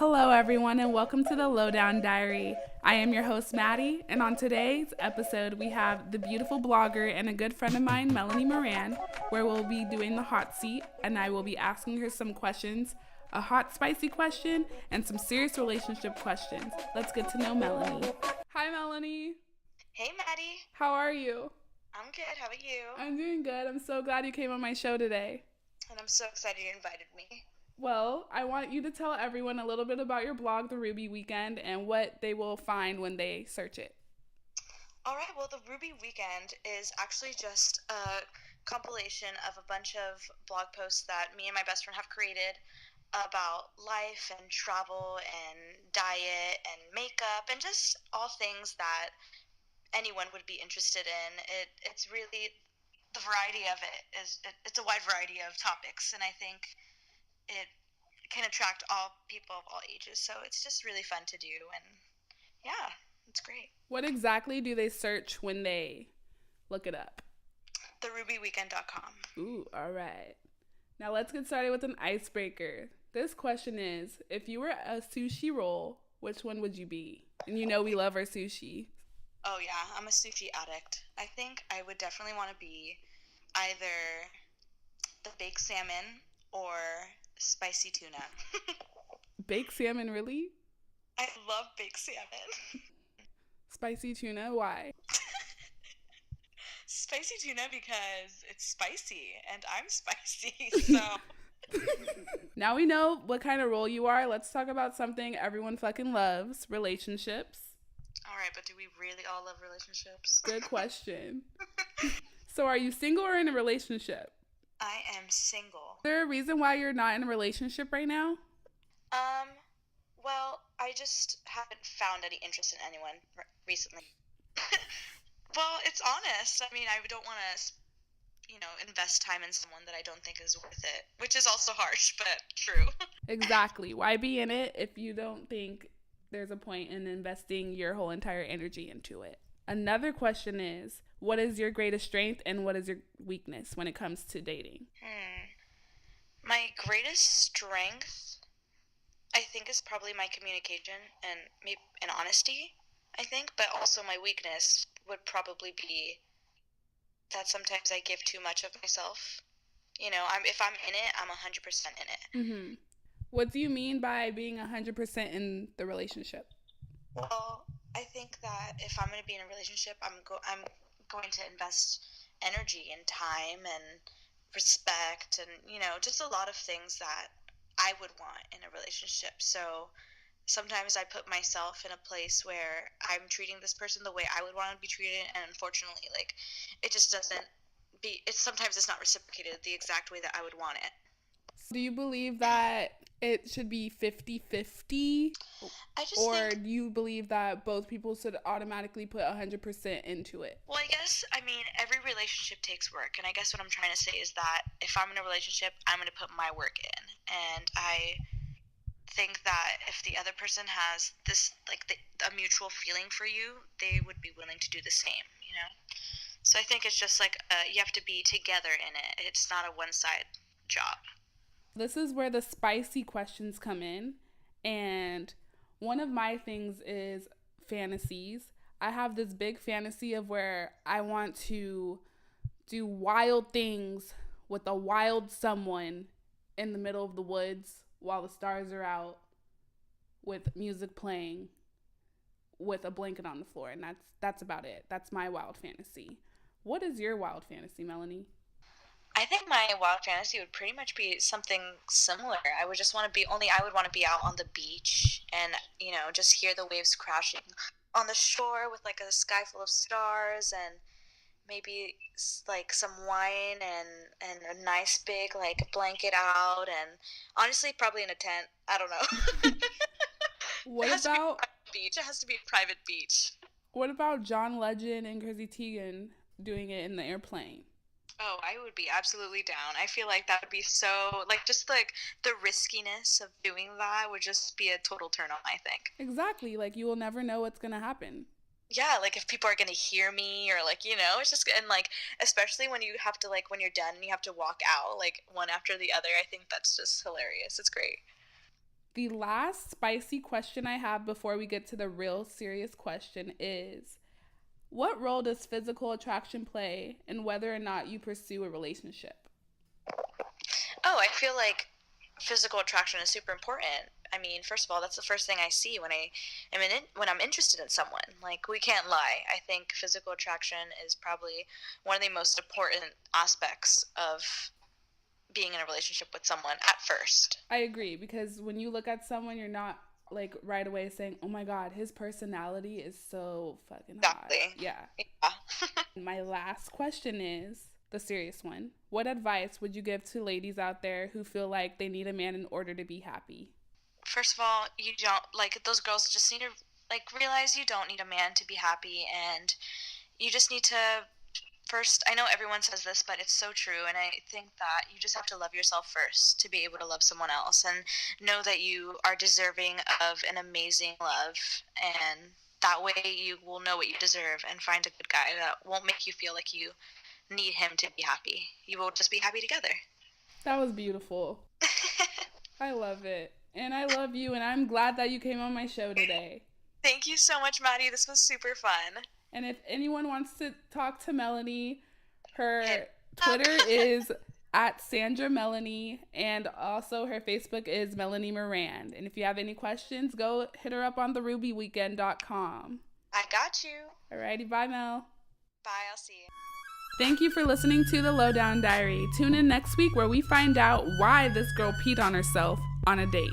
Hello, everyone, and welcome to the Lowdown Diary. I am your host, Maddie, and on today's episode, we have the beautiful blogger and a good friend of mine, Melanie Moran, where we'll be doing the hot seat, and I will be asking her some questions, a hot, spicy question, and some serious relationship questions. Let's get to know Melanie. Hi, Melanie. Hey, Maddie. How are you? I'm good. How about you? I'm doing good. I'm so glad you came on my show today. And I'm so excited you invited me. Well, I want you to tell everyone a little bit about your blog, The Ruby Weekend, and what they will find when they search it. All right. Well, the Ruby Weekend is actually just a compilation of a bunch of blog posts that me and my best friend have created about life and travel and diet and makeup and just all things that anyone would be interested in. It's really the variety of it's a wide variety of topics, and I think it can attract all people of all ages. So it's just really fun to do, and yeah, it's great. What exactly do they search when they look it up? TheRubyWeekend.com. Ooh, all right. Now let's get started with an icebreaker. This question is, if you were a sushi roll, which one would you be? And you know we love our sushi. Oh yeah, I'm a sushi addict. I think I would definitely want to be either the baked salmon or spicy tuna. Baked salmon, really? I love baked salmon. Spicy tuna, why? Spicy tuna because it's spicy and I'm spicy. So Now we know what kind of role you are. Let's talk about something everyone fucking loves, relationships. all right, but do we really all love relationships? Good question. So are you single or in a relationship? I am single. Is there a reason why you're not in a relationship right now? Um, well, I just haven't found any interest in anyone recently. Well, it's honest. I mean, I don't want to, invest time in someone that I don't think is worth it, which is also harsh, but true. Exactly. Why be in it if you don't think there's a point in investing your whole entire energy into it? Another question is, what is your greatest strength and what is your weakness when it comes to dating? My greatest strength, I think, is probably my communication and honesty, I think, but also my weakness would probably be that sometimes I give too much of myself. If I'm in it, I'm 100% in it. Mm-hmm. What do you mean by being 100% in the relationship? Well, I think that if I'm going to be in a relationship, I'm going to invest energy and time and respect and just a lot of things that I would want in a relationship. So sometimes I put myself in a place where I'm treating this person the way I would want to be treated, and unfortunately, like, it just doesn't sometimes it's not reciprocated the exact way that I would want it. Do you believe that it should be 50-50? I just Or think, do you believe that both people should automatically put 100% into it? well, I mean, every relationship takes work, and I guess what I'm trying to say is that if I'm in a relationship, I'm going to put my work in, and I think that if the other person has this, like, a mutual feeling for you, they would be willing to do the same. So I think it's just like you have to be together in it. It's not a one-side job. This is where the spicy questions come in. And one of my things is fantasies. I have this big fantasy of where I want to do wild things with a wild someone in the middle of the woods while the stars are out with music playing with a blanket on the floor, and that's about it. That's my wild fantasy. What is your wild fantasy, Melanie? I think my wild fantasy would pretty much be something similar. I would want to be out on the beach and, just hear the waves crashing on the shore with like a sky full of stars and maybe like some wine and a nice big like blanket out and honestly probably in a tent. I don't know. It What has to be a about private beach. It has to be a private beach. what about John Legend and Chrissy Teigen doing it in the airplane? Oh, I would be absolutely down. I feel like that would be so, like, just like the riskiness of doing that would just be a total turn on, I think. Exactly. Like you will never know what's gonna happen. Yeah, like if people are going to hear me or like, it's just, and like, especially when you have to, like, when you're done and you have to walk out, like, one after the other, I think that's just hilarious. It's great. The last spicy question I have before we get to the real serious question is, what role does physical attraction play in whether or not you pursue a relationship? Oh, I feel like physical attraction is super important. I mean, first of all, that's the first thing I see when I'm interested in someone. Like, we can't lie. I think physical attraction is probably one of the most important aspects of being in a relationship with someone at first. I agree, because when you look at someone, you're not like right away saying, "Oh my God, his personality is so fucking hot." Exactly. Yeah. Yeah. My last question is the serious one. What advice would you give to ladies out there who feel like they need a man in order to be happy? First of all, you don't, like, those girls just need to, like, realize you don't need a man to be happy, and you just need to, first, I know everyone says this, but it's so true, and I think that you just have to love yourself first to be able to love someone else, and know that you are deserving of an amazing love, and that way you will know what you deserve and find a good guy that won't make you feel like you need him to be happy. You will just be happy together. That was beautiful. I love it. And I love you, and I'm glad that you came on my show today. Thank you so much, Maddie. This was super fun. And if anyone wants to talk to Melanie, her Twitter is at Sandra Melanie, and also her Facebook is Melanie Moran. And if you have any questions, go hit her up on therubyweekend.com. I got you. Alrighty, bye, Mel. Bye, I'll see you. Thank you for listening to The Lowdown Diary. Tune in next week where we find out why this girl peed on herself on a date.